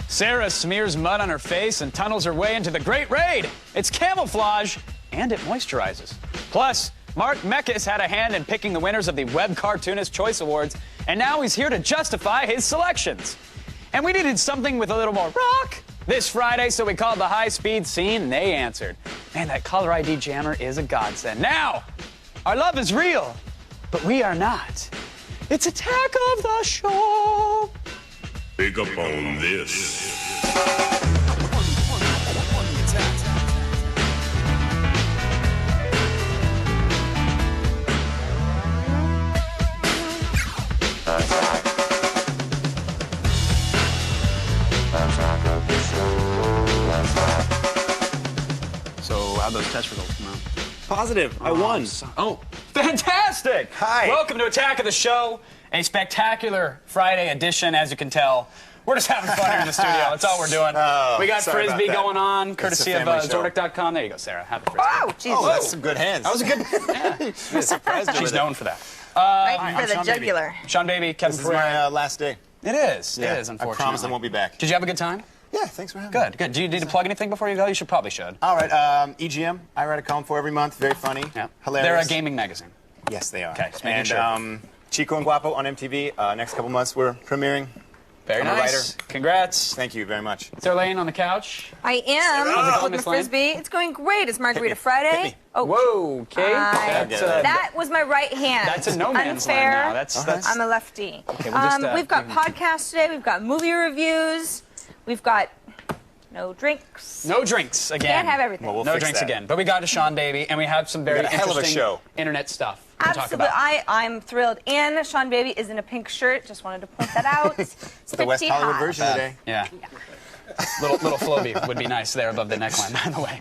Sarah smears mud on her face and tunnels her way into the Great Raid. It's camouflage, and it moisturizes. Plus, Mark Meckes had a hand in picking the winners of the Web Cartoonist Choice Awards, and now he's here to justify his selections. And we needed something with a little more rock this Friday, so we called the high-speed scene, and they answered. Man, that caller ID jammer is a godsend. Now, our love is real, but we are not. It's Attack of the Show. Pick up on this. So, how'd those test results come out? Positive. I won. Oh, fantastic! Hi. Welcome to Attack of the Show, a spectacular Friday edition, as you can tell. We're just having fun here in the studio. That's all we're doing. We got sorry about Frisbee that. going on, courtesy of family show. Zordic.com. There you go, Sarah. Have the Frisbee. Oh, Jesus. Oh, that's some good hands. That was a good... Yeah. surprised She's known for that. Right for the Sean Baby. jugular. Sean Baby, Kevin This is Pereira. my last day. It is. Yeah, It is, I unfortunately. promise I won't be back. Did you have a good time? Yeah, thanks for having me. Good, good. Do you need to plug anything before you go? You probably should. All right, EGM, I write a column for every month. Very funny. Yeah. Hilarious. They're a gaming magazine. Yes, they are. Okay, just making and sure. Chico and Guapo on MTV. Next couple months, we're premiering. Very I'm a nice. writer. Congrats. Thank you very much. Sarah Lane on the couch. I How's it am going, with Miss the Lane? Frisbee. It's going great. It's Margarita Hit Friday. me. Oh, Whoa, okay. That's, that was my right hand. that's a no man's land Unfair. now. That's I'm a lefty. Okay, we'll just, we've got podcasts today. We've got movie reviews. We've got no drinks. no drinks again. Can't have everything. Well, we'll No fix drinks that. again. But we got a Sean Baby, and we have some very got a hell of a interesting show. internet stuff to talk Absolutely. about. I'm thrilled. And Sean Baby is in a pink shirt. Just wanted to point that out. It's The West Hollywood version today. Yeah. little Floby would be nice there above the neckline, by the way.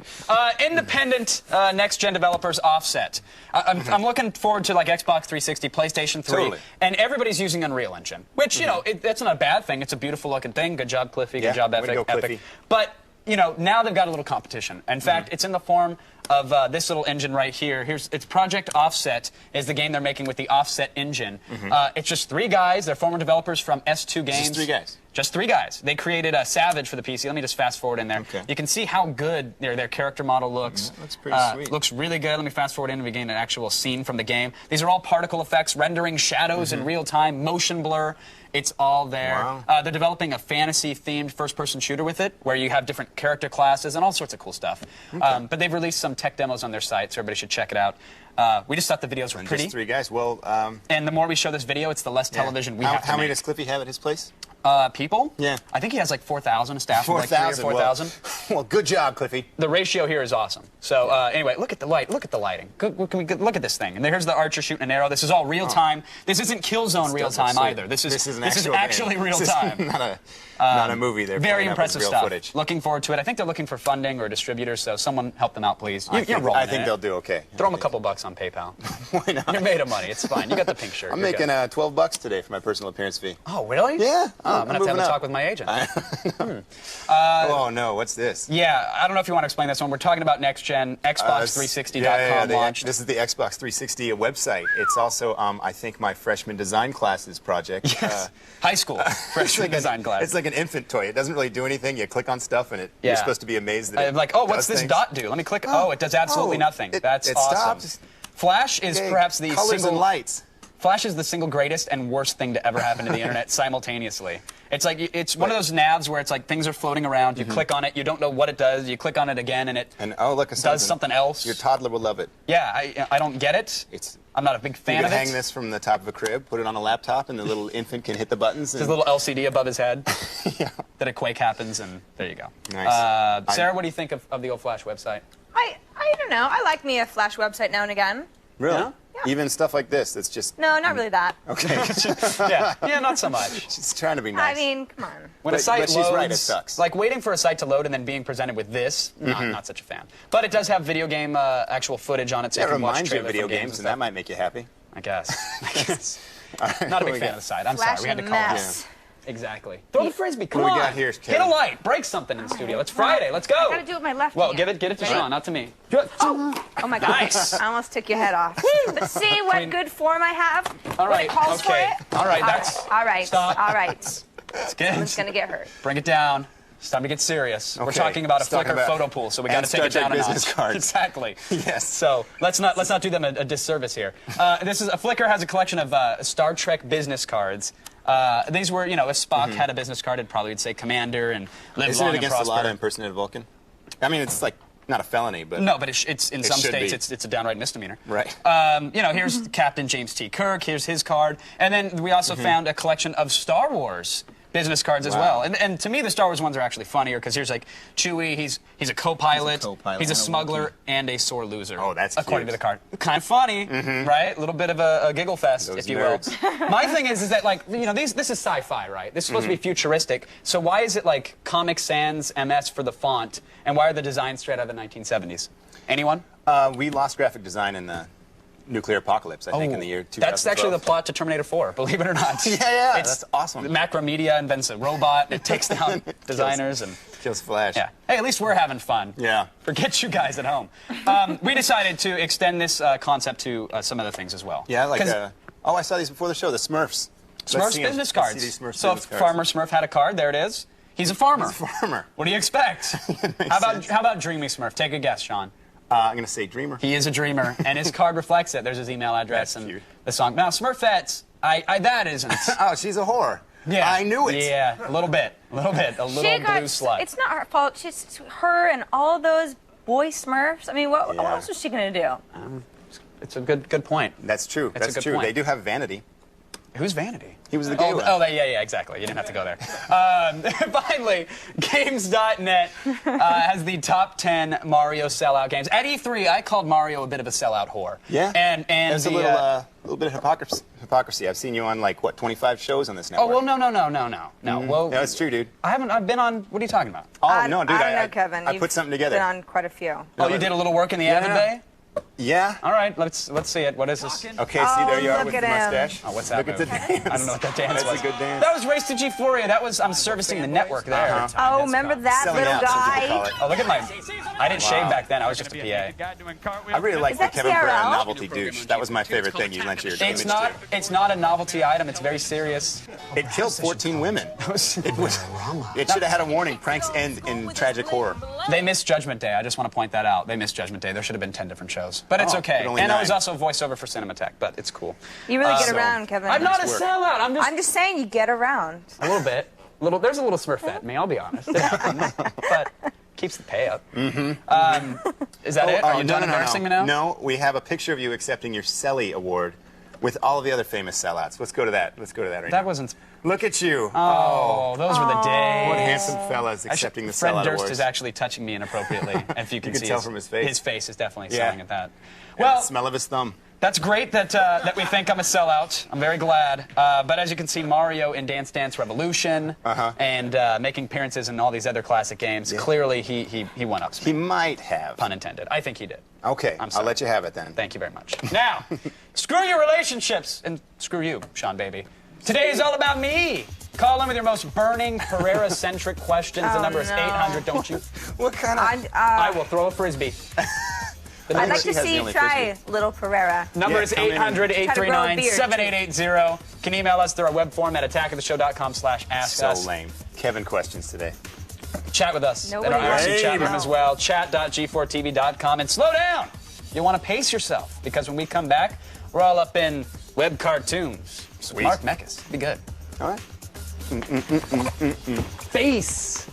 Independent next-gen developers Offset. I'm looking forward to like Xbox 360, PlayStation 3, Totally. and everybody's using Unreal Engine, which, you know, that's not a bad thing. It's a beautiful-looking thing. Good job, Cliffy. Yeah, Good job, way to Epic. go, Cliffy. Epic. But, you know, now they've got a little competition. In fact, it's in the form of this little engine right here. It's Project Offset is the game they're making with the Offset engine. It's just 3 guys. They're former developers from S2 Games. Just 3 guys. Just 3 guys. They created a Savage for the PC. Let me just fast forward in there. Okay. You can see how good their character model looks. Looks pretty sweet. Looks really good. Let me fast forward in and we gain an actual scene from the game. These are all particle effects, rendering shadows in real time, motion blur. It's all there. Wow. They're developing a fantasy-themed first-person shooter with it, where you have different character classes and all sorts of cool stuff. But they've released some tech demos on their site, so everybody should check it out. We just thought the videos were pretty. Just 3 guys. Well, And the more we show this video, it's the less television we have to How many make. does Cliffy have at his place? People? Yeah. I think he has like 4,000, a staff of like 3 or 4,000. Well, good job, Cliffy. The ratio here is awesome. So anyway, look at the light. Look at the lighting. Look at this thing. And here's the archer shooting an arrow. This is all real time. This isn't Killzone real time sweet. either. This is an actually game. real This is time. not a movie. They're Very playing up impressive with real stuff. footage. Looking forward to it. I think they're looking for funding or distributors, so someone help them out, please. You're rolling I in think it. they'll do okay. Throw them a couple bucks on PayPal. Why not? You're made of money. It's fine. You got the pink shirt. I'm You're making good. $12 today for my personal appearance fee. Oh, really? Yeah. Oh, I'm going to have moving a up. talk with my agent. Oh no, what's this? Yeah, I don't know if you want to explain this one. We're talking about next gen. Xbox360.com launched. This is the Xbox 360 website. It's also, I think, my freshman design classes project. Yes. High school freshman design class. It's like an infant toy. It doesn't really do anything. You click on stuff, and Yeah. you're supposed to be amazed that I'm like, oh, what's does this things. dot do? Let me click. Oh, it does absolutely nothing. That's it awesome. stops. Flash is Okay, perhaps the colors single and lights. Flash is the single greatest and worst thing to ever happen to the internet simultaneously. It's like it's one of those navs where it's like things are floating around. You click on it, you don't know what it does. You click on it again, and it Oh, look, does something else. Your toddler will love it. Yeah, I don't get it. I'm not a big You fan can of it. hang this from the top of a crib, put it on a laptop, and the little infant can hit the buttons. There's a little LCD above his head. Yeah. That a quake happens, and there you go. Nice. Sarah, what do you think of the old Flash website? I don't know. I like me a Flash website now and again. Really? Yeah? Yeah. Even stuff like this, that's just No, not really that. okay. Yeah, not so much. She's trying to be nice. I mean, come on. When a But- site but she's loads, right, it sucks. like waiting for a site to load and then being presented with this, not such a fan. But it does have video game actual footage on it, so That you can watch reminds you of trailer video from games games, and stuff. that might make you happy. I guess. All right, Not a what big we fan got? of the site. I'm Flash sorry, we had to and call it. mess. Exactly. Throw the frisbee. Come What on. we got here, Hit Kevin? a light. Break something in the studio. It's Friday. Let's go. I gotta do it with my left Well, hand. give it to Ready? Sean, not to me. Oh my God. Nice. I almost took your head off. But see what good form I have? All right. When it calls Okay. for it? All right. That's. All right. Stop. All right. It's good. I'm just gonna get hurt. Bring it down. It's time to get serious. We're Okay. talking about a Let's talk Flickr about- photo pool, so we got and to take it Star down Trek a notch. business cards. Exactly. Yes. So let's not do them a disservice here. Flickr has a collection of Star Trek business cards. These were, if Spock had a business card, it probably would say Commander and live Isn't long it and against the law to prosper. impersonate a Vulcan? I mean, it's like not a felony, but No, but it's in some should states be. it's a downright misdemeanor. Right. Here's Captain James T. Kirk. Here's his card, and then we also found a collection of Star Wars business cards as well. And to me, the Star Wars ones are actually funnier because here's like Chewie. He's a co-pilot. He's a smuggler and a sore loser. Oh, that's according cute. to the card. Kind of funny, right? A little bit of a giggle fest, Those if you nerds. will. My thing is that this is sci-fi, right? This is supposed to be futuristic. So why is it like Comic Sans MS for the font, and why are the designs straight out of the 1970s? Anyone? We lost graphic design in the nuclear apocalypse, I think, in the year 2012. That's actually the plot to Terminator 4, believe it or not. Yeah, It's- that's awesome. Macromedia invents a robot, it takes down designers, and Kills Flash. yeah. Hey, at least we're having fun. Yeah. Forget you guys at home. We decided to extend this concept to some other things as well. Yeah, like, 'Cause I saw these before the show, the Smurfs. Let's Smurfs see 'em. business Let's cards. see these Smurfs So if business cards. Farmer Smurf had a card, there it is. He's a farmer. He's a farmer. What do you expect? How about Dreamy Smurf? Take a guess, Sean. I'm going to say Dreamer. He is a dreamer, and his card reflects it. There's his email address That's and cute. the song. Now, Smurfettes, that isn't. Oh, she's a whore. Yeah, I knew it. Yeah, a little bit, a little She blue got, slut. It's not her fault. She's her and all those boy Smurfs. I mean, what Yeah. else was she gonna do? It's a good point. That's true. That's a That's good true. point. They do have vanity. Who's Vanity? He was the gay one. Yeah, exactly. You didn't have to go there. Finally, Games.net has the top 10 Mario sellout games. At E3, I called Mario a bit of a sellout whore. Yeah. And There's the, a little bit of hypocrisy. I've seen you on, 25 shows on this network. oh, well, no. Well, No, it's true, dude. I've been on, what are you talking about? Oh, no, dude. I don't know, Kevin. I You've put something together. Been on quite a few. Oh, you did a little work in the Avid no. Bay? Yeah. All right, let's see it. What is this? Okay, see, there you are look with at the him. mustache. Oh, what's that Look at the move? dance. I don't know what that dance That's was. a good dance. That was Race to G4. I'm servicing the network there. Uh-huh. Oh, remember that Selling little out, some people call guy? it. Oh, look at I didn't shave back then. I was just a PA. I really like the that Kevin Brown TRL? novelty douche. That was my favorite thing you lent your image to. It's not a novelty item. It's very serious. It killed 14 women. It should have had a warning. Pranks end in tragic horror. They missed Judgment Day. I just want to point that out. They missed Judgment Day. There should have been 10 different shows. But it's Oh, okay. but only And I was 9. also voiceover for Cinematech, but it's cool. You really get So- around, Kevin. I'm not a work. sellout. I'm just saying you get around. a little bit. There's a little Smurfette in me, I'll be honest. It happens. But keeps the pay up. Mm-hmm. Is that it? Are you done embarrassing me now? No, we have a picture of you accepting your Selly Award with all of the other famous sellouts. Let's go to that. Let's go to that right now. That wasn't... Look at you. Oh, those were the days. What handsome fellas accepting the Fred sellout Durst awards. is actually touching me inappropriately. If you can could see tell from his face. His face is definitely Yeah. selling at that. And Well, the smell of his thumb. that's great that we think I'm a sellout. I'm very glad. But as you can see, Mario in Dance Dance Revolution and making appearances in all these other classic games, clearly he one-ups He me. might have. Pun intended. I think he did. Okay, I'm I'll sorry. let you have it then. Thank you very much. Now, screw your relationships and screw you, Sean Baby. Today is all about me. Call in with your most burning Pereira-centric questions. The number is 800, don't you? What kind of... I will throw a Frisbee. I'd like She to has the see you only try Little Pereira. Number Yeah, is come in. 800-839-7880. Can email us through our web form at attackoftheshow.com/ask So us. lame. Kevin questions today. Chat with us Nobody in our wants IRC to chat room know. as well. Chat.g4tv.com. And slow down. You want to pace yourself because when we come back, we're all up in web cartoons. Sweet. Mark Mekas. Be good. All right. Face.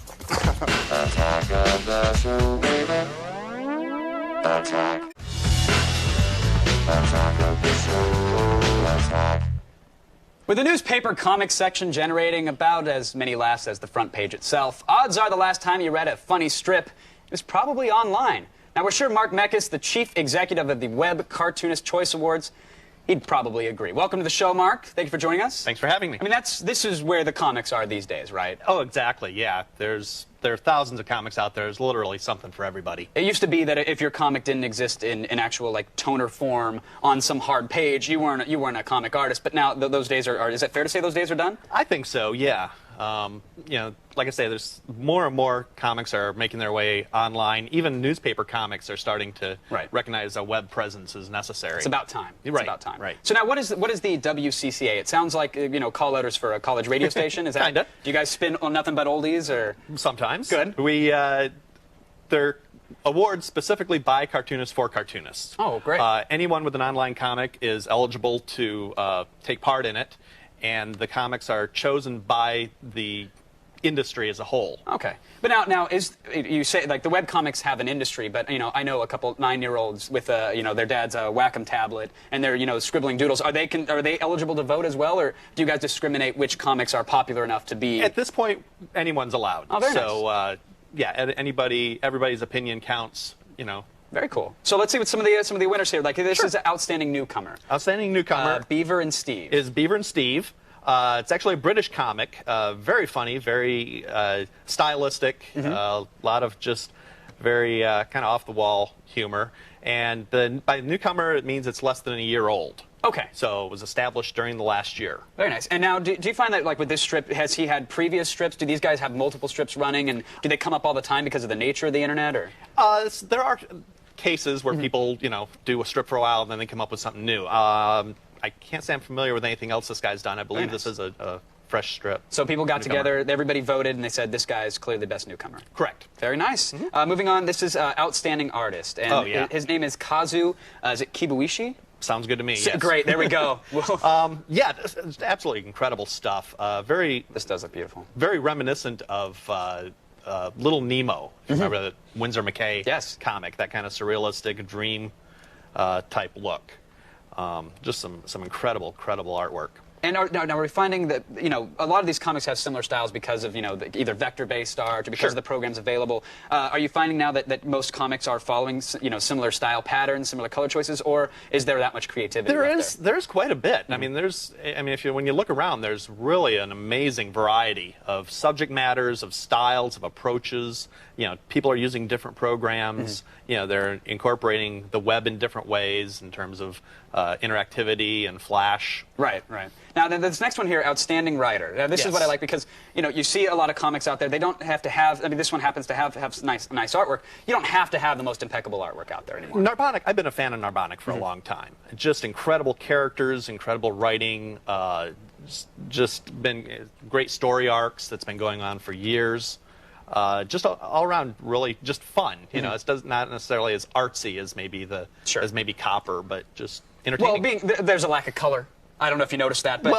With the newspaper comics section generating about as many laughs as the front page itself, odds are the last time you read a funny strip was probably online. Now, we're sure Mark Mekas, the chief executive of the Web Cartoonist Choice Awards, he'd probably agree. Welcome to the show, Mark. Thank you for joining us. Thanks for having me. I mean, this is where the comics are these days, right? Oh, exactly. Yeah, there are thousands of comics out there. There's literally something for everybody. It used to be that if your comic didn't exist in actual like toner form on some hard page, you weren't a comic artist. But now those days are. Is it fair to say those days are done? I think so. Yeah. You know, like I say, there's more and more comics are making their way online. Even newspaper comics are starting to recognize a web presence is necessary. It's about time. It's about time. Right. So now, what is the WCCA? It sounds like call letters for a college radio station. Is that Kinda. Do you guys spin on nothing but oldies or Sometimes. Good. They're awards specifically by cartoonists for cartoonists. Oh, great. Anyone with an online comic is eligible to take part in it, and the comics are chosen by the industry as a whole. Okay, but now you say like the web comics have an industry, but I know a couple 9-year-olds with their dad's Wacom tablet and they're scribbling doodles. Are they eligible to vote as well, or do you guys discriminate which comics are popular enough to be? At this point, anyone's allowed. Oh, very so, nice. everybody's opinion counts. Very cool. So let's see what some of the winners here. Like this is an outstanding newcomer. Outstanding newcomer Beaver and Steve. is Beaver and Steve. It's actually a British comic. Very funny, very stylistic. A lot of just very kind of off the wall humor. And by newcomer, it means it's less than a year old. Okay. So it was established during the last year. Very nice. And now, do you find that, like, with this strip, has he had previous strips? Do these guys have multiple strips running, and do they come up all the time because of the nature of the internet, or? There are cases where people, do a strip for a while, and then they come up with something new. I can't say I'm familiar with anything else this guy's done. I believe this is a fresh strip. So people got together, everybody voted, and they said, this guy is clearly the best newcomer. Correct. Very nice. Moving on, this is Outstanding Artist. And his name is Kazu, is it Kibuishi? Sounds good to me, yes. Great, there we go. It's absolutely incredible stuff. This does look beautiful. Very reminiscent of Little Nemo, if you remember the Winsor McKay comic, that kind of surrealistic dream type look. Just some incredible artwork. And now we're finding that a lot of these comics have similar styles because of either vector-based art or because of the programs available. Are you finding now that most comics are following similar style patterns, similar color choices, or is there that much creativity? There's quite a bit. I mean, when you look around, there's really an amazing variety of subject matters, of styles, of approaches. People are using different programs. They're incorporating the web in different ways in terms of interactivity and Flash. Right. Now, this next one here, Outstanding Writer. Now, this is what I like because, you see a lot of comics out there. They don't have to have, this one happens to have nice artwork. You don't have to have the most impeccable artwork out there anymore. Narbonic, I've been a fan of Narbonic for a long time. Just incredible characters, incredible writing, just been great story arcs that's been going on for years. Just all around really just fun. It's not necessarily as artsy as maybe Copper, but just entertaining. Well, there's a lack of color. I don't know if you noticed that, but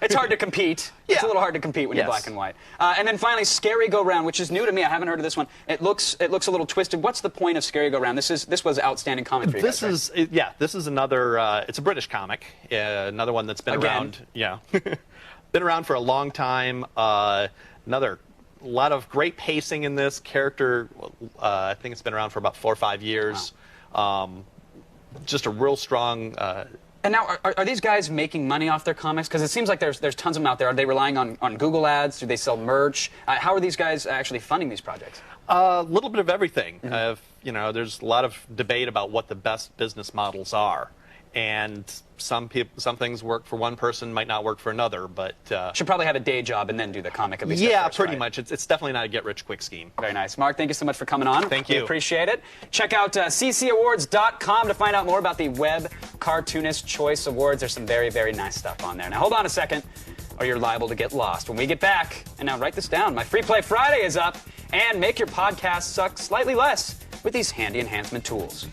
it's hard to compete. It's a little hard to compete when you're black and white. And then finally, Scary Go Round, which is new to me. I haven't heard of this one. It looks a little twisted. What's the point of Scary Go Round? This was outstanding comic for you guys, right? This is another. It's a British comic. Another one that's been around. Yeah, been around for a long time. Another. A lot of great pacing in this character. I think it's been around for about 4 or 5 years. Wow. Just a real strong. And now, are these guys making money off their comics? Because it seems like there's tons of them out there. Are they relying on Google ads? Do they sell merch? How are these guys actually funding these projects? A little bit of everything. There's a lot of debate about what the best business models are. And some things work for one person, might not work for another, but... Should probably have a day job and then do the comic at least Yeah, first, pretty right? much. It's definitely not a get-rich-quick scheme. Very nice. Mark, thank you so much for coming on. Thank you. We appreciate it. Check out ccawards.com to find out more about the Web Cartoonist Choice Awards. There's some very, very nice stuff on there. Now, hold on a second, or you're liable to get lost. When we get back, and now write this down, my Free Play Friday is up, and make your podcast suck slightly less with these handy enhancement tools.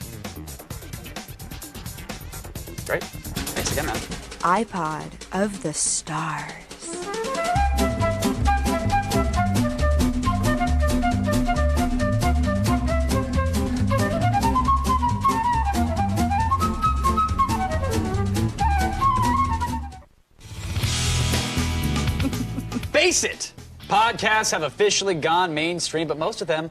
Great. Thanks again, man. iPod of the Stars. Face it! Podcasts have officially gone mainstream, but most of them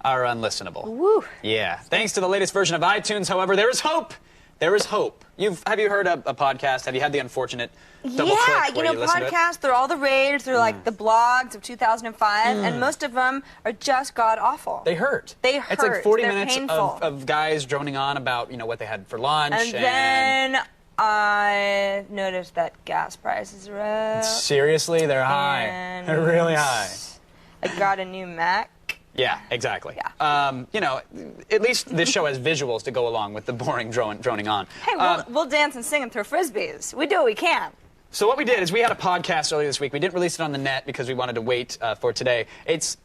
are unlistenable. Woo. Yeah. Thanks to the latest version of iTunes, however, there is hope. There is hope. Have you heard a podcast? Have you had the unfortunate double click where you listen to it? Podcasts, they're all the rage. They're like the blogs of 2005, and most of them are just god-awful. They hurt. They hurt. It's like 40 They're minutes painful. of guys droning on about, what they had for lunch. And then I noticed that gas prices are up. Seriously, they're high. And They're really high. I got a new Mac. Yeah, exactly. Yeah. You know, at least this show has visuals to go along with the boring droning on. Hey, we'll dance and sing and throw frisbees. We do what we can. So what we did is we had a podcast earlier this week. We didn't release it on the net because we wanted to wait for today.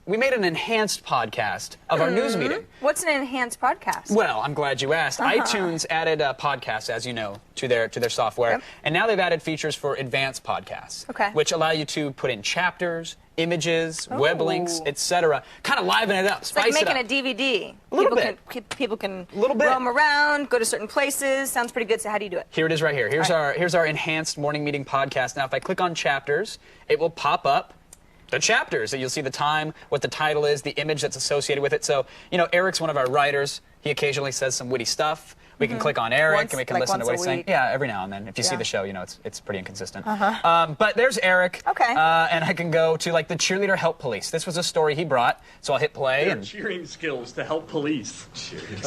We made an enhanced podcast of our news meeting. What's an enhanced podcast? Well, I'm glad you asked. iTunes added podcasts, as you know, to their software, Yep. and now they've added features for advanced podcasts, Okay. which allow you to put in chapters, images, web links, etc. Kind of liven it up, It's spice like it up. making a DVD. A little People can Little bit. roam around, go to certain places. Sounds pretty good. So how do you do it? Here it is right here. Here's All here's our enhanced morning meeting podcast. Now, if I click on chapters, it will pop up the chapters. And you'll see the time, what the title is, the image that's associated with it. So, you know, Eric's one of our writers. He occasionally says some witty stuff. We can click on Eric Once- and we can like listen to once what a he's saying. week. Yeah, every now and then. If you see Yeah. the show, you know it's pretty inconsistent. But there's Eric. Okay. And I can go to like the cheerleader help police. This was a story he brought, so I'll hit play. Their And cheering skills to help police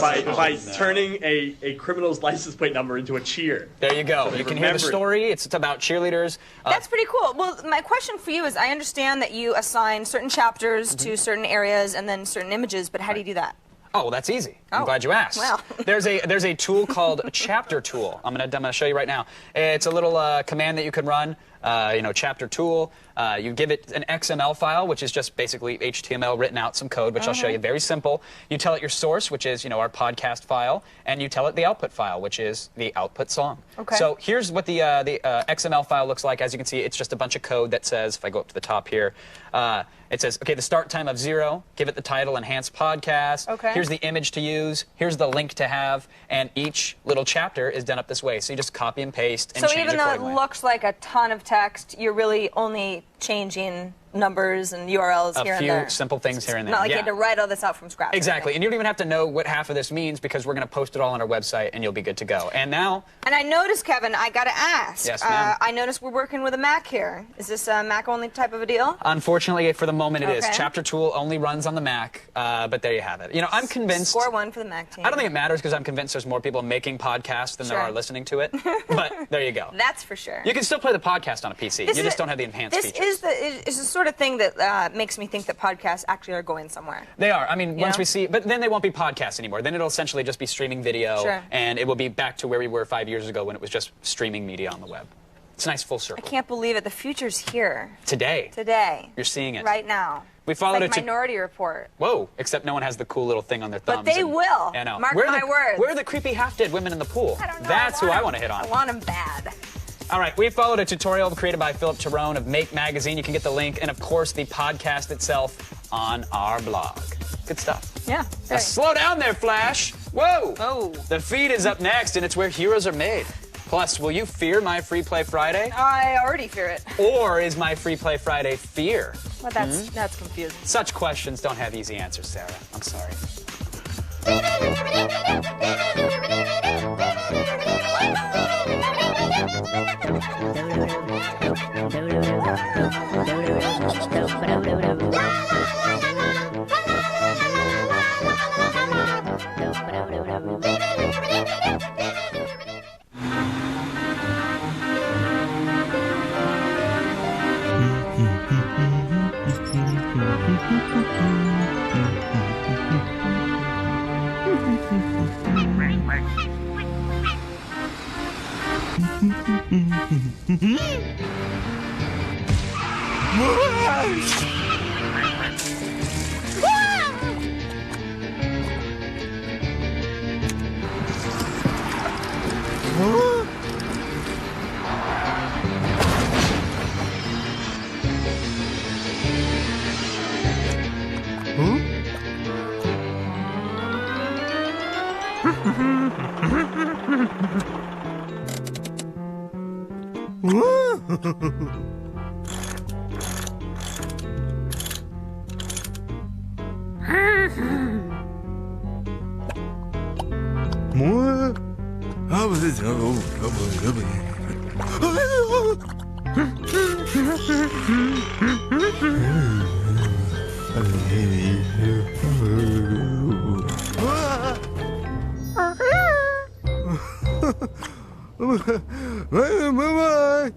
by turning a criminal's license plate number into a cheer. there you go. they You can hear the remember it. story. It's about cheerleaders. That's pretty cool. Well, my question for you is, I understand that you assign certain chapters to certain areas and then certain images, but how do you do that? Oh, well, that's easy. I'm Oh, glad you asked. well. there's a tool called a chapter tool. I'm gonna show you right now. It's a little command that you can run. Chapter tool. You give it an XML file, which is just basically HTML written out some code, which I'll show you. Very simple. You tell it your source, which is our podcast file, and you tell it the output file, which is the output song. Okay. So here's what the XML file looks like. As you can see, it's just a bunch of code that says, if I go up to the top here, it says, okay, the start time of 0, give it the title, enhanced podcast. Okay. Here's the image to use, here's the link to have, and each little chapter is done up this way. So you just copy and paste and So change even though it accordingly. looks like a ton of text, you're really only changing numbers and URLs here A and few there. simple things here and there. Not like yeah. you had to write all this out from scratch. Exactly, and you don't even have to know what half of this means because we're going to post it all on our website and you'll be good to go. And now, And I noticed, Kevin, I got to ask. Yes, ma'am. I noticed we're working with a Mac here. Is this a Mac-only type of a deal? unfortunately, for the moment it is. Okay. Chapter Tool only runs on the Mac, but there you have it. I'm convinced... Score one for the Mac team. I don't think it matters because I'm convinced there's more people making podcasts than there Sure. are listening to it. But there you go. That's for sure. You can still play the podcast on a PC. This You is just don't have the enhanced this features. is the sort of thing that makes me think that podcasts actually are going somewhere. They are. I mean, once know? we see, but then they won't be podcasts anymore. Then it'll essentially just be streaming video, Sure. and it will be back to where we were 5 years ago when it was just streaming media on the web. It's a nice full I circle. can't believe it. The future's here Today, today. you're seeing it. Right now. We It's followed like it to. Minority Report. Whoa! Except no one has the cool little thing on their thumbs. But they and- will. I know. Mark We're my the, words. We're the creepy half-dead women in the pool. I don't know. That's who I want to hit on. I want them bad. All right, we followed a tutorial created by Philip Tyrone of Make Magazine. You can get the link, and of course, the podcast itself on our blog. Good stuff. Yeah. Now, slow down there, Flash. Whoa! Oh. The feed is up next, and it's where heroes are made. Plus, will you fear my Free Play Friday? I already fear it. Or is my Free Play Friday fear? Well, that's confusing. Such questions don't have easy answers, Sarah. I'm sorry. Bye-bye.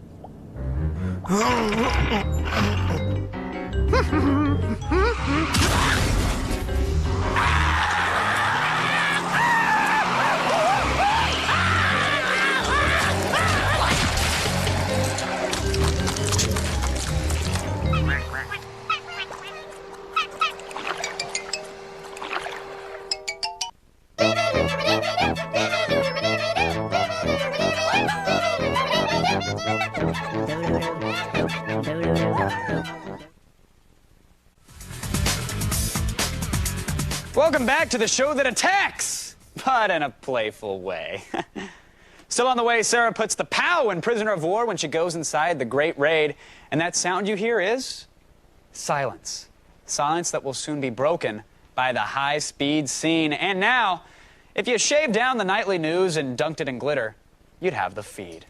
Welcome back to the show that attacks, but in a playful way. Still on the way, Sarah puts the POW in prisoner of war when she goes inside the Great Raid. And that sound you hear is silence. Silence that will soon be broken by the high-speed scene. And now, if you shaved down the nightly news and dunked it in glitter, you'd have the feed.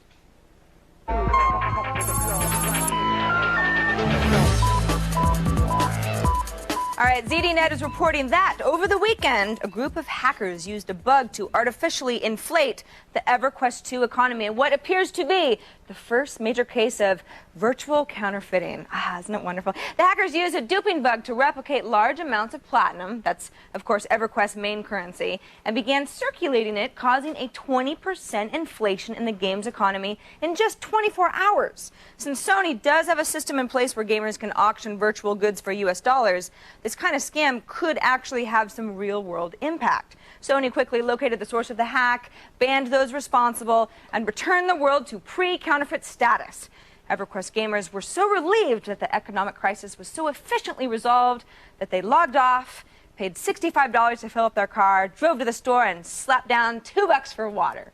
All right, ZDNet is reporting that over the weekend, a group of hackers used a bug to artificially inflate the EverQuest 2 economy in what appears to be the first major case of virtual counterfeiting. Isn't it wonderful? The hackers used a duping bug to replicate large amounts of platinum, that's, of course, EverQuest's main currency, and began circulating it, causing a 20% inflation in the game's economy in just 24 hours. Since Sony does have a system in place where gamers can auction virtual goods for US dollars, this kind of scam could actually have some real-world impact. Sony quickly located the source of the hack, banned those responsible, and returned the world to pre-counterfeit status. EverQuest gamers were so relieved that the economic crisis was so efficiently resolved that they logged off, paid $65 to fill up their car, drove to the store, and slapped down $2 for water.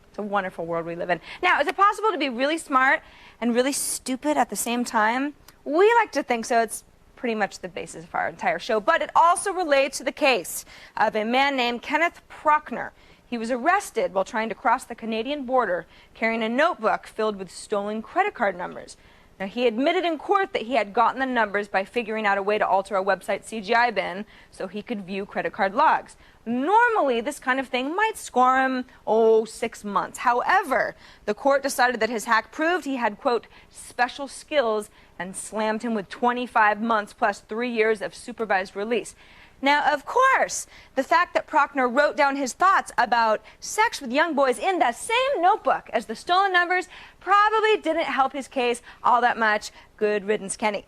It's a wonderful world we live in. Now, is it possible to be really smart and really stupid at the same time? We like to think so. It's pretty much the basis of our entire show, but it also relates to the case of a man named Kenneth Prochnow. He was arrested while trying to cross the Canadian border carrying a notebook filled with stolen credit card numbers. Now, he admitted in court that he had gotten the numbers by figuring out a way to alter a website CGI bin so he could view credit card logs. Normally, this kind of thing might score him, 6 months. However, the court decided that his hack proved he had, quote, special skills and slammed him with 25 months plus 3 years of supervised release. Now, of course, the fact that Prochnow wrote down his thoughts about sex with young boys in the same notebook as the stolen numbers probably didn't help his case all that much. Good riddance, Kenny.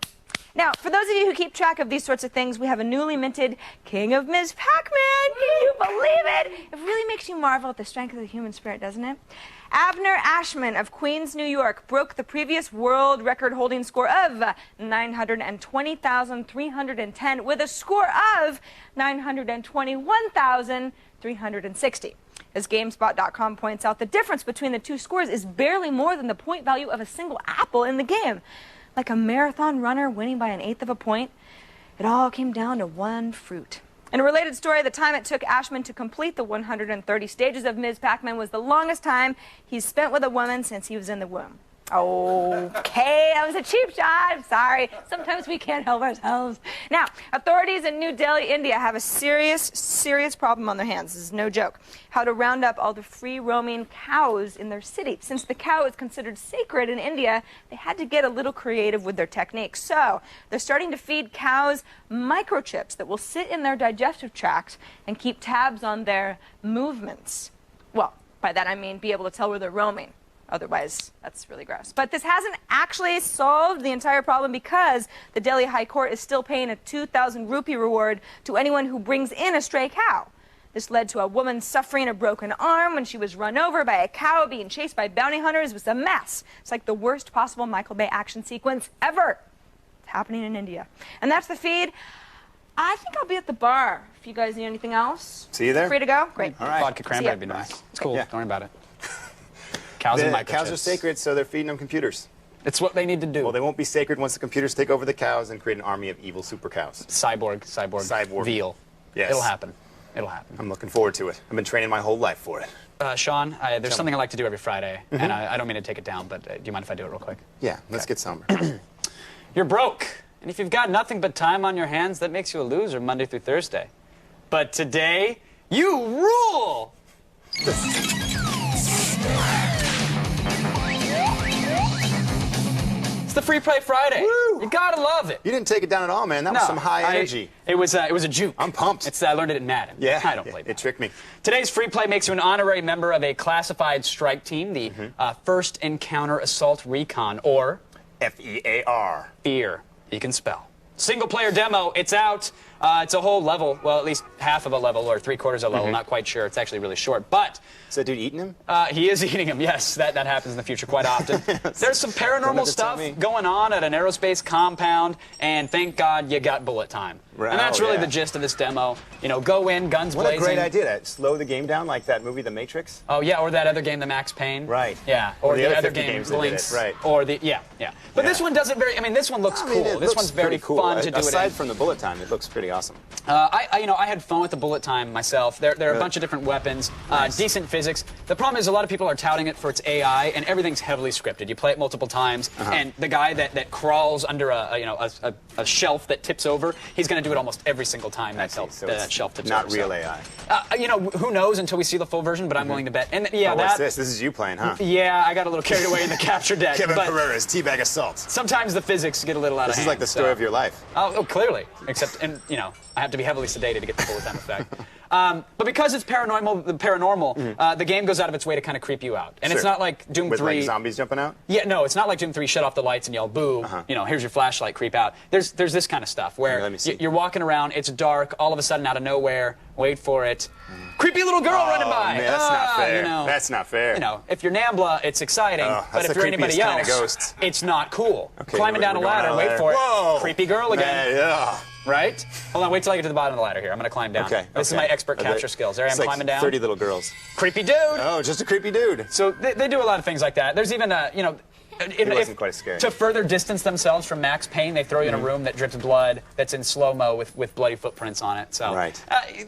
Now, for those of you who keep track of these sorts of things, we have a newly minted King of Ms. Pac-Man. Can you believe it? It really makes you marvel at the strength of the human spirit, doesn't it? Abner Ashman of Queens, New York, broke the previous world record-holding score of 920,310 with a score of 921,360. As GameSpot.com points out, the difference between the two scores is barely more than the point value of a single apple in the game. Like a marathon runner winning by 1/8 of a point, it all came down to one fruit. In a related story, the time it took Ashman to complete the 130 stages of Ms. Pac-Man was the longest time he's spent with a woman since he was in the womb. Okay, that was a cheap shot. I'm sorry. Sometimes we can't help ourselves. Now, authorities in New Delhi, India have a serious problem on their hands. This is no joke. How to round up all the free-roaming cows in their city. Since the cow is considered sacred in India, they had to get a little creative with their techniques. So, they're starting to feed cows microchips that will sit in their digestive tracts and keep tabs on their movements. Well, by that I mean be able to tell where they're roaming. Otherwise, that's really gross. But this hasn't actually solved the entire problem because the Delhi High Court is still paying a 2,000 rupee reward to anyone who brings in a stray cow. This led to a woman suffering a broken arm when she was run over by a cow being chased by bounty hunters. It was a mess. It's like the worst possible Michael Bay action sequence ever. It's happening in India. And that's the feed. I think I'll be at the bar. If you guys need anything else. See you there. Free to go? Great. All right. Vodka cranberry would be nice. It's cool. Yeah. Don't worry about it. Cows and microchips. Cows are sacred, so they're feeding them computers. It's what they need to do. Well, they won't be sacred once the computers take over the cows and create an army of evil super cows. Cyborg veal. Yes. It'll happen. It'll happen. I'm looking forward to it. I've been training my whole life for it. Sean, there's something I like to do every Friday, and I don't mean to take it down, but do you mind if I do it real quick? Yeah, let's get somber. You're broke, and if you've got nothing but time on your hands, that makes you a loser Monday through Thursday. But today, you rule! It's the Free Play Friday. Woo! You gotta love it. You didn't take it down at all, man. That was some high energy. It was a juke. I'm pumped. I learned it in Madden. Yeah, I don't play it tricked me. Today's Free Play makes you an honorary member of a classified strike team, the First Encounter Assault Recon, or FEAR. FEAR. You can spell. Single player demo, it's out. It's a whole level, well, at least half of a level or 3/4 of a level, not quite sure. It's actually really short, but Is that dude eating him? he is eating him, yes. That happens in the future quite often. There's some paranormal stuff going on at an aerospace compound, and thank God you got bullet time. Right. And that's really yeah. the gist of this demo. You know, go in, guns What blazing. a great idea. Slow the game down like that movie, The Matrix. Oh, yeah, or that other game, the Max Payne. Right. Yeah, Or the other other 50 game, games that did Blinks. it, right. Or the, yeah. But Yeah. this one doesn't very, I mean, this one looks I mean, cool. it This looks one's very pretty cool. fun to do it Aside in. from the bullet time, it looks pretty awesome. I had fun with the bullet time myself. There are a bunch of different weapons, decent physics. The problem is a lot of people are touting it for its AI, and everything's heavily scripted. You play it multiple times, and the guy that crawls under a shelf that tips over, he's going to do it almost every single time that shelf tips over. Not real AI. Who knows until we see the full version, but I'm willing to bet. And yeah, What's this? This is you playing, huh? Yeah, I got a little carried away in the capture deck. Kevin but Pereira's Teabag Assault. sometimes the physics get a little out of This hand. is like the story of your life. Oh, clearly. Except, I have to be heavily sedated to get the bullet time effect. But because it's paranormal, the game goes out of its way to kind of creep you out. And it's Sure. not like Doom With 3. like zombies jumping out? Yeah, no, it's not like Doom 3, shut off the lights and yell boo, here's your flashlight, creep out. There's this kind of stuff where Let me see. you're walking around, it's dark, all of a sudden out of nowhere, wait for it, creepy little girl running by. Man, that's not fair. You know, That's not fair. if you're Nambla, it's exciting, that's but if the you're anybody creepiest kind of else, ghosts. it's not cool. Okay, Climbing down a we're going ladder, down a wait ladder. for Whoa! it. Creepy girl again. Man, yeah. Right? Hold on, wait till I get to the bottom of the ladder here. I'm going to climb down. Okay. This is my expert capture skills. There I am It's like climbing down. 30 little girls. Creepy dude. Oh, just a creepy dude. So they do a lot of things like that. There's even It wasn't quite as scary. To further distance themselves from Max Payne, they throw you in a room that drips blood, that's in slow-mo with bloody footprints on it. So Right.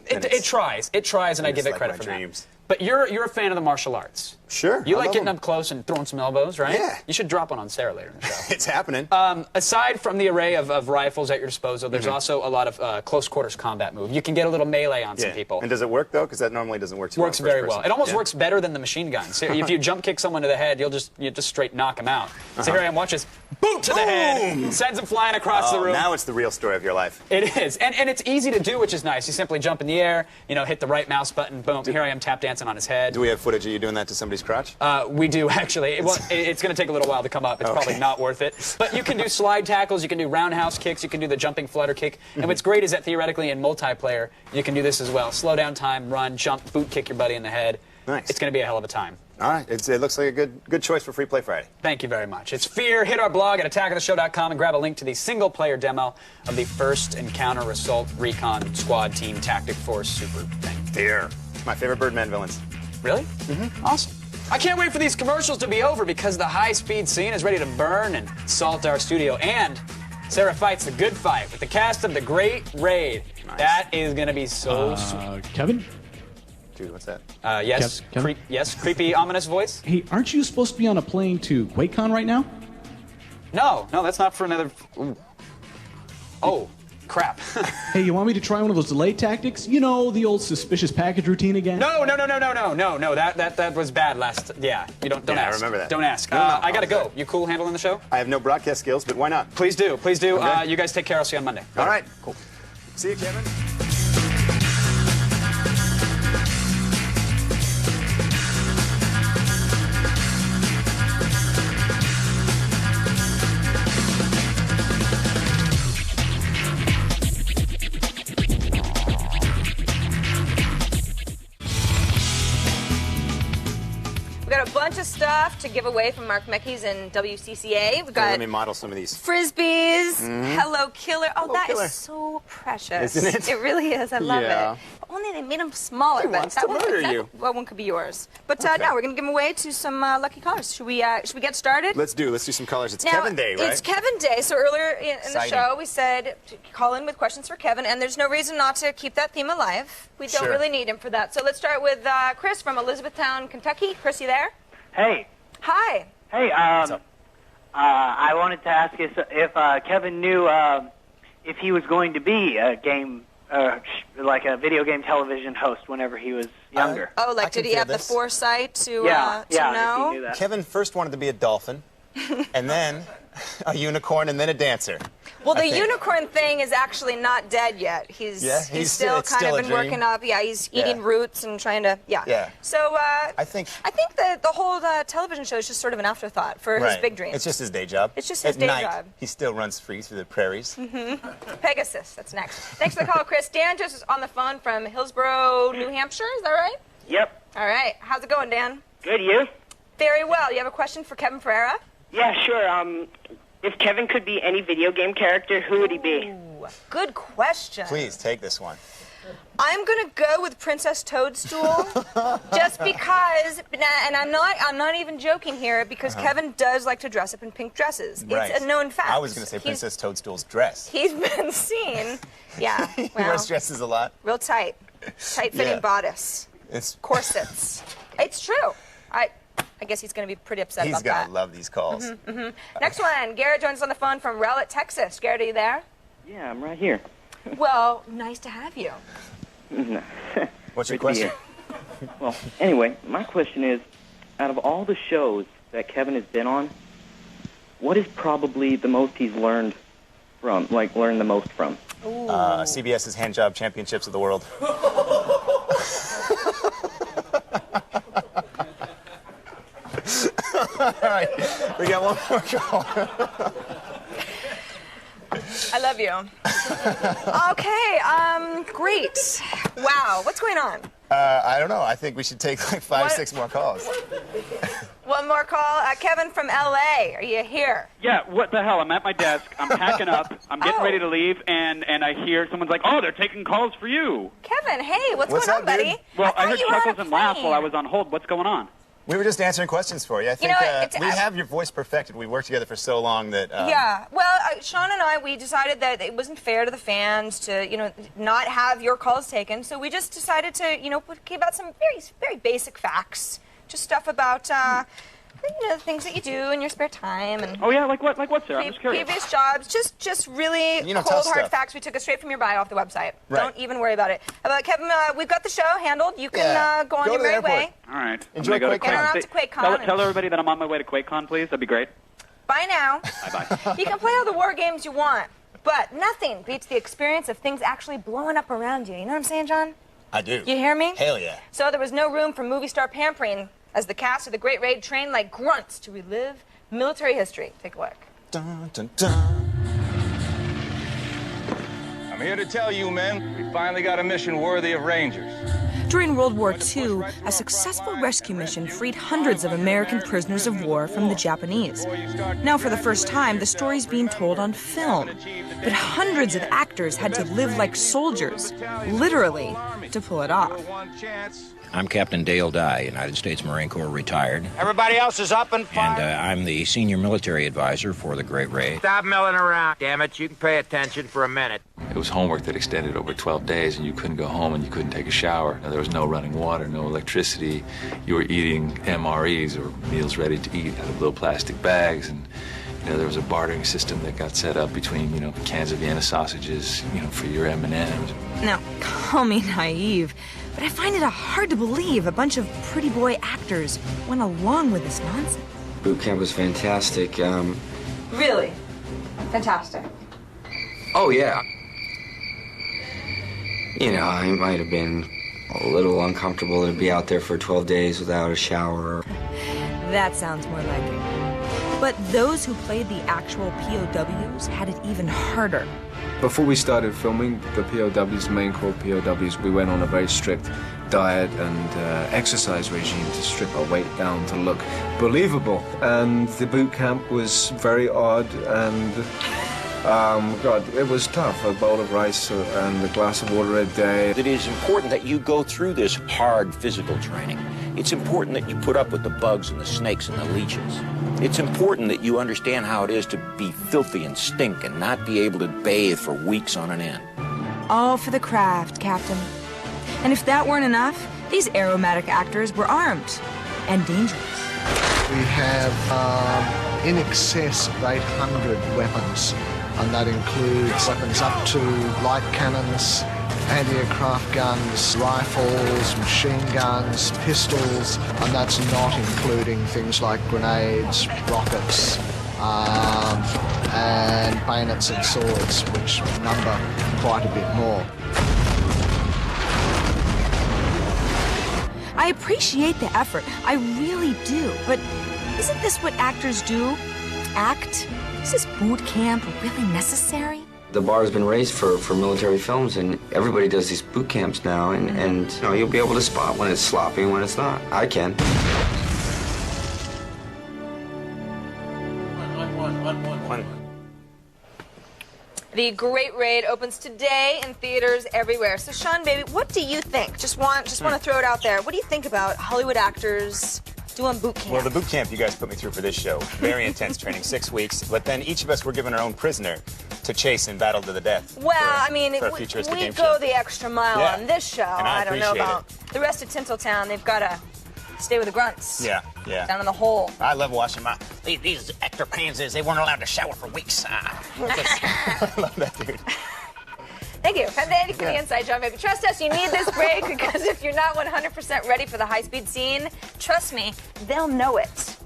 It tries, and I give it like credit my for dreams. that. But you're a fan of the martial arts. Sure. You I like love getting them. up close and throwing some elbows, right? Yeah. You should drop one on Sarah later in the show. It's happening. Aside from the array of rifles at your disposal, there's also a lot of close quarters combat move. You can get a little melee on some people. And does it work, though? Because that normally doesn't work too Works well. in very first well. person. It almost Yeah? works better than the machine gun. So if you jump kick someone to the head, you just straight knock them out. So here I am, watch this. Boot to the head. Sends them flying across the room. Now it's the real story of your life. It is. And it's easy to do, which is nice. You simply jump in the air, hit the right mouse button, boom. Here I am tap dancing on his head. Do we have footage of you doing that to somebody's crotch? We do, actually. It's going to take a little while to come up. It's probably not worth it. But you can do slide tackles, you can do roundhouse kicks, you can do the jumping flutter kick. And what's great is that theoretically in multiplayer, you can do this as well. Slow down time, run, jump, boot kick your buddy in the head. Nice. It's going to be a hell of a time. All right. It looks like a good choice for Free Play Friday. Thank you very much. It's Fear. Hit our blog at attackoftheshow.com and grab a link to the single-player demo of the First Encounter Assault Recon Squad Team Tactic Force Super thing. Fear. My favorite Birdman villains. Really? Mm-hmm. Awesome. I can't wait for these commercials to be over because the high-speed scene is ready to burn and salt our studio. And Sarah fights the good fight with the cast of The Great Raid. Nice. That is going to be so sweet. Kevin? Dude, what's that? Yes. Kevin? Yes. Creepy, ominous voice. Hey, aren't you supposed to be on a plane to QuakeCon right now? No, that's not for another. Ooh. Oh, crap. Hey, you want me to try one of those delay tactics? You know, the old suspicious package routine again? No. That was bad last. Yeah, you don't Yeah, I ask. remember that. Don't ask. No, I gotta okay. go. You cool handling the show? I have no broadcast skills, but why not? Please do. Okay. You guys take care. I'll see you on Monday. All right. Cool. See you, Kevin. We've got a bunch of stuff to give away from Mark Meckies and WCCA. We've got Let me model some of these. Frisbees, Hello Killer. Oh, Hello that is Killer. so precious. Isn't it? It really is. I love Yeah. it. If only they made them smaller. He but wants that to one, murder that you. one could be yours. But now we're going to give them away to some lucky callers. Should we get started? Let's do some colors. It's Now, Kevin Day, right? It's Kevin Day. So earlier in the Exciting. show, we said to call in with questions for Kevin, and there's no reason not to keep that theme alive. We don't Sure. really need him for that. So let's start with Chris from Elizabethtown, Kentucky. Chris, you there? Hey, Hi. hey, I wanted to ask you if Kevin knew if he was going to be a game, like a video game television host whenever he was younger. Oh, like I can did he feel have the this. foresight to yeah, know? if he knew that. Kevin first wanted to be a dolphin, and then A unicorn and then a dancer. Well, the I think. unicorn thing is actually not dead yet. He's still it's kind still of a been dream. working up. Yeah, he's eating roots and trying to. Yeah. Yeah. So I think that the whole television show is just sort of an afterthought for his big dreams. It's just his day job. It's just his At day night, job. He still runs free through the prairies. Pegasus. That's next. Thanks for the call, Chris. Dan just is on the phone from Hillsborough, New Hampshire. Is that right? Yep. All right. How's it going, Dan? Good, you? Very well. You have a question for Kevin Ferreira? Yeah, sure. If Kevin could be any video game character, who would he be? Ooh, good question. Please take this one. I'm gonna go with Princess Toadstool, just because, and I'm not even joking here, because Kevin does like to dress up in pink dresses. Right. It's a known fact. I was going to say Princess Toadstool's dress. He's been seen. Yeah. He Well, wears dresses a lot. real tight-fitting Yeah. bodice, It's corsets. It's true. I guess he's going to be pretty upset He's about going that. to love these calls. Next one, Garrett joins us on the phone from Rowlett, Texas. Garrett, are you there? Yeah, I'm right here. Well, nice to have you. What's your Great to be question? here. Well, anyway, my question is, out of all the shows that Kevin has been on, what is probably the most he's learned from, learned the most from? CBS's Handjob Championships of the World. All right, we got one more call. I love you. Okay, great. Wow, what's going on? I don't know. I think we should take like 5, 6 more calls. One more call. Kevin from LA, are you here? Yeah, what the hell? I'm at my desk. I'm packing up. I'm getting ready to leave, and I hear someone's like, "Oh, they're taking calls for you." Kevin, hey, what's What's going up, on, buddy? dude? Well, I heard you were on chuckles a and laughs plane. while I was on hold. What's going on? We were just answering questions for you. I think know, we have your voice perfected. We worked together for so long that... Yeah, well, Sean and I, we decided that it wasn't fair to the fans to, not have your calls taken. So we just decided to, give out some very, very basic facts. Just stuff about, the things that you do in your spare time. And Oh yeah, like what? Like what, sir? I'm just curious. previous jobs, just really tough cold, hard stuff. facts. We took it straight from your bio off the website. Right. Don't even worry about it. Kevin, we've got the show handled. You can go on Go your to the merry airport. way. All right. Enjoy I'm gonna QuakeCon. Get on out to QuakeCon. Tell everybody that I'm on my way to QuakeCon, please. That'd be great. Bye now. Bye-bye. You can play all the war games you want, but nothing beats the experience of things actually blowing up around you. You know what I'm saying, John? I do. You hear me? Hell yeah. So there was no room for movie star pampering as the cast of The Great Raid trained like grunts to relive military history. Take a look. Dun, dun, dun. I'm here to tell you, men, we finally got a mission worthy of Rangers. During World War II, a successful rescue mission freed hundreds of American prisoners of war from the Japanese. Now, for the first time, the story's being told on film. But hundreds of actors had to live like soldiers, literally, to pull it off. I'm Captain Dale Dye, United States Marine Corps retired. Everybody else is up and And I'm the senior military advisor for the Great Raid. Stop milling around. Damn it, you can pay attention for a minute. It was homework that extended over 12 days, and you couldn't go home and you couldn't take a shower. Now, there was no running water, no electricity. You were eating MREs, or meals ready to eat, out of little plastic bags. And there was a bartering system that got set up between, cans of Vienna sausages, for your M&Ms. Now, call me naive, but I find it hard to believe a bunch of pretty boy actors went along with this nonsense. Boot camp was fantastic. Really? Fantastic. Oh, yeah. I might have been a little uncomfortable to be out there for 12 days without a shower. That sounds more like it. But those who played the actual POWs had it even harder. Before we started filming the POWs, the main Corps POWs, we went on a very strict diet and exercise regime to strip our weight down to look believable. And the boot camp was very odd and, God, it was tough. A bowl of rice and a glass of water a day. It is important that you go through this hard physical training. It's important that you put up with the bugs and the snakes and the leeches. It's important that you understand how it is to be filthy and stink and not be able to bathe for weeks on an end. All for the craft, Captain. And if that weren't enough, these aromatic actors were armed and dangerous. We have in excess of 800 weapons, and that includes weapons up to light cannons, anti-aircraft guns, rifles, machine guns, pistols, and that's not including things like grenades, rockets, and bayonets and swords, which number quite a bit more. I appreciate the effort, I really do, but isn't this what actors do? Act? Is this boot camp really necessary? The bar has been raised for military films, and everybody does these boot camps now, and you know, you'll be able to spot when it's sloppy and when it's not. I can. The Great Raid opens today in theaters everywhere. So, Sean, baby, what do you think? Just want to throw it out there. What do you think about Hollywood actors doing boot camp? Well, the boot camp you guys put me through for this show, very intense training, 6 weeks. But then each of us were given our own prisoner to chase and battle to the death. Well, I mean, for a we futuristic game go show. the extra mile Yeah. on this show. And I don't know appreciate about the rest of Tinseltown. They've got to stay with the grunts. Yeah, yeah. Down in the hole. I love watching these actor pansies. They weren't allowed to shower for weeks. I love that, dude. Thank you. Thank you for the insight, John, baby. Trust us, you need this break because if you're not 100% ready for the high-speed scene, trust me, they'll know it.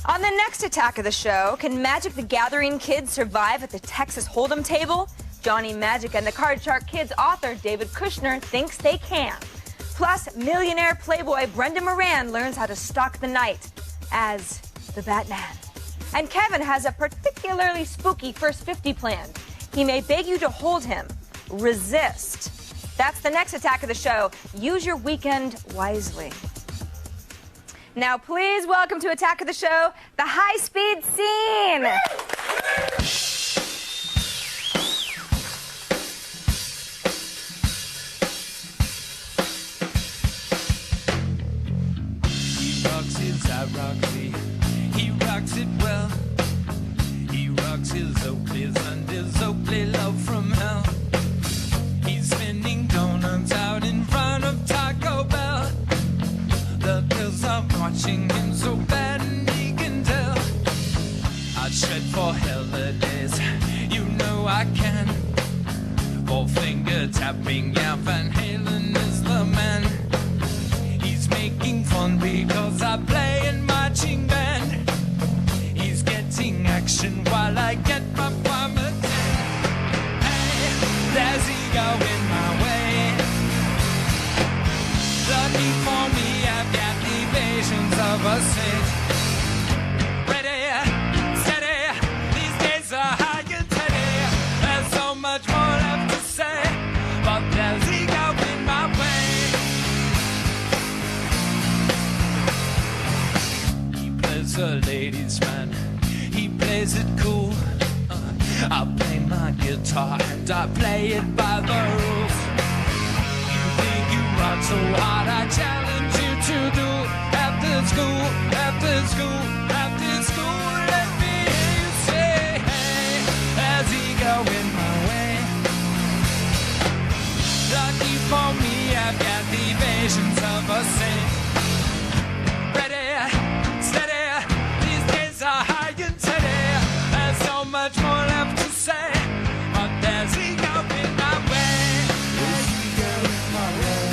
On the next attack of the show, can Magic the Gathering kids survive at the Texas Hold'em table? Johnny Magic and the Card Shark Kids author David Kushner thinks they can. Plus, millionaire playboy Brendan Moran learns how to stalk the night as the Batman. And Kevin has a particularly spooky first 50 plan. He may beg you to hold him. Resist. That's the next attack of the show. Use your weekend wisely. Now, please welcome to Attack of the Show, the high-speed scene. He rocks his Roxy, he rocks it well. He rocks his Oakleys and his Oakley love from hell. He's spinning donuts out in front of Taco Bell. The girls are watching him so bad and he can tell. I'd shred for holidays, you know I can. For finger tapping, yeah, Van Halen is the man. He's making fun because I play in marching band. He's getting action while I get my Parmesan. Hey, there's ego in my way. Lucky for me, I've got the visions of a saint. Ready, steady, these days are high and teddy. There's so much more left to say, but there's ego in my way. He plays a ladies' man, he plays it cool. I play my guitar and I play it by the rules. Not so hard, I challenge you to do after school, after school, after school. Let me hear you say, hey, there's ego in my way. Lucky for me, I've got the visions of a saint. Ready, steady, these days are high and steady. There's so much more left to say, but there's ego in my way. There's ego in my way.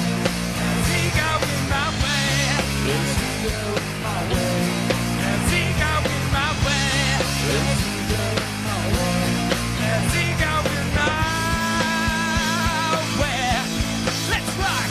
There's ego in my way. There's ego in my way. There's ego in my way. There's ego in my way. There's ego in my way. Let's rock.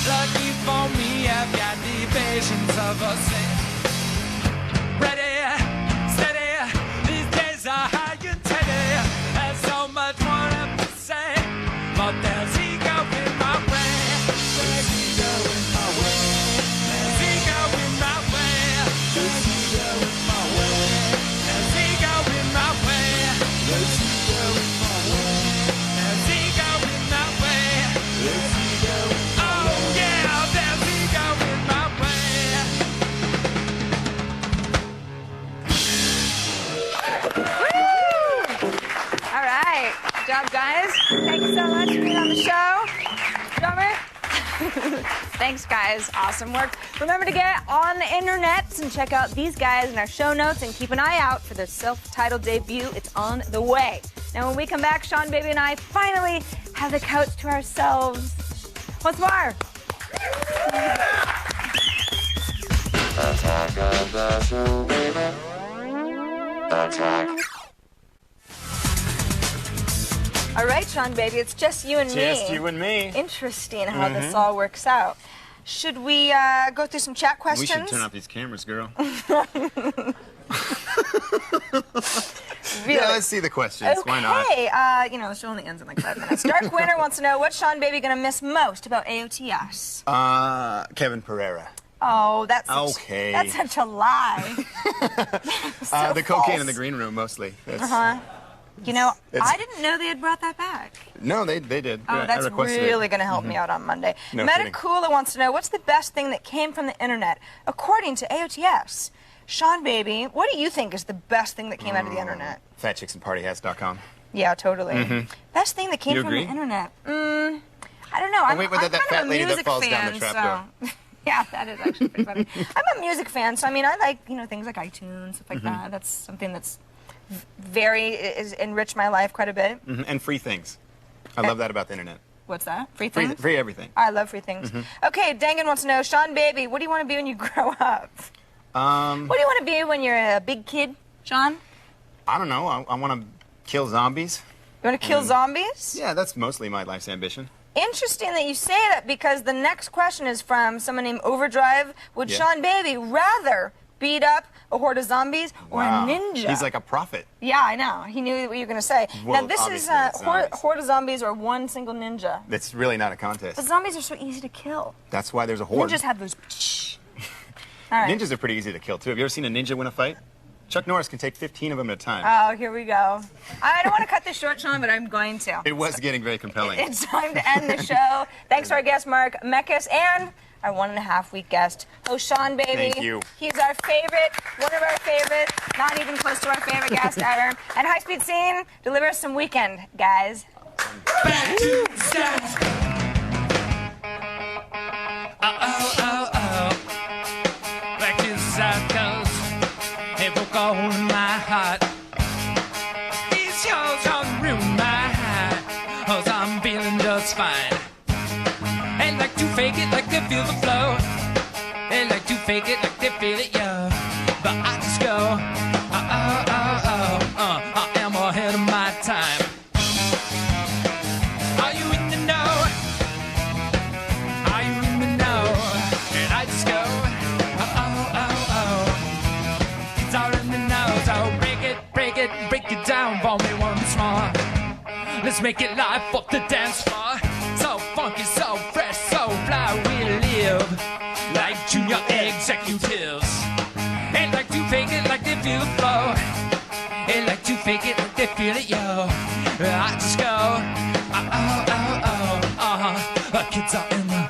Lucky for me, I've got the visions of a saint. Ready, steady, these days are high and teddy. There's so much more Thanks, guys. Awesome work. Remember to get on the internet and check out these guys in our show notes and keep an eye out for their self-titled debut. It's on the way. Now, when we come back, Sean Baby and I finally have the couch to ourselves. What's more? Attack of the show, baby. Attack. All right, Sean Baby, it's just you and me. Just you and me. Interesting how this all works out. Should we go through some chat questions? We should turn off these cameras, girl. Really? Yeah, let's see the questions. Okay. Why not? You know, the show only ends in like 5 minutes. Dark Winter wants to know, what's Sean Baby going to miss most about AOTS? Kevin Pereira. Oh, that's okay. That's such a lie. The cocaine in the green room, mostly. Uh-huh. You know, I didn't know they had brought that back. No, they did. Oh, that's really going to help me out on Monday. No Metacoola wants to know, what's the best thing that came from the internet, according to AOTS? Sean Baby, what do you think is the best thing that came out of the internet? FatChicksandPartyhats.com. Yeah, totally. Best thing that came You from agree? the internet? I don't know. I'm wait, kind that fat of a lady that music falls fan, down the trapdoor. so... Yeah, that is actually pretty funny. I'm a music fan, so I mean, I like, you know, things like iTunes, stuff like that. That's something that's is enriched my life quite a bit. And free things. I love that about the internet. What's that? Free things? Free everything. I love free things. Okay, Dangan wants to know, Sean Baby, what do you want to be when you grow up? What do you want to be when you're a big kid, Sean? I don't know. I want to kill zombies. You want to kill zombies? Yeah, that's mostly my life's ambition. Interesting that you say that, because the next question is from someone named Overdrive. Would Sean Baby rather beat up a horde of zombies or a ninja? He's like a prophet. Yeah, I know. He knew what you were going to say. Well, now, this is obviously it's horde of zombies or one single ninja. It's really not a contest. But zombies are so easy to kill. That's why there's a horde. Ninjas have those... All right. Ninjas are pretty easy to kill, too. Have you ever seen a ninja win a fight? Chuck Norris can take 15 of them at a time. Oh, here we go. I don't want to cut this short, Sean, but I'm going to. It was getting very compelling. It's time to end the show. Thanks to our guest, Mark Mekas, and our 1.5-week guest, Sean Baby. Thank you. He's our favorite, one of our favorite, not even close to our favorite guest ever. And High Speed Scene, deliver us some Weekend, guys. Back to the South. Back to the South Coast. It broke a hole in my heart. These shows on ruin my heart. 'Cause I'm feeling just fine. They like to fake it like they feel the flow. They like to fake it like they feel it, yo. But I just go, I am ahead of my time. Are you in the know? Are you in the know? And I just go, it's all in the know. So break it down for me once more. Let's make it live for the dance floor. So funky, so fresh, so fly, we live like junior executives. They like to fake it like they feel the flow. They like to fake it like they feel it, yo. I just go, kids are in the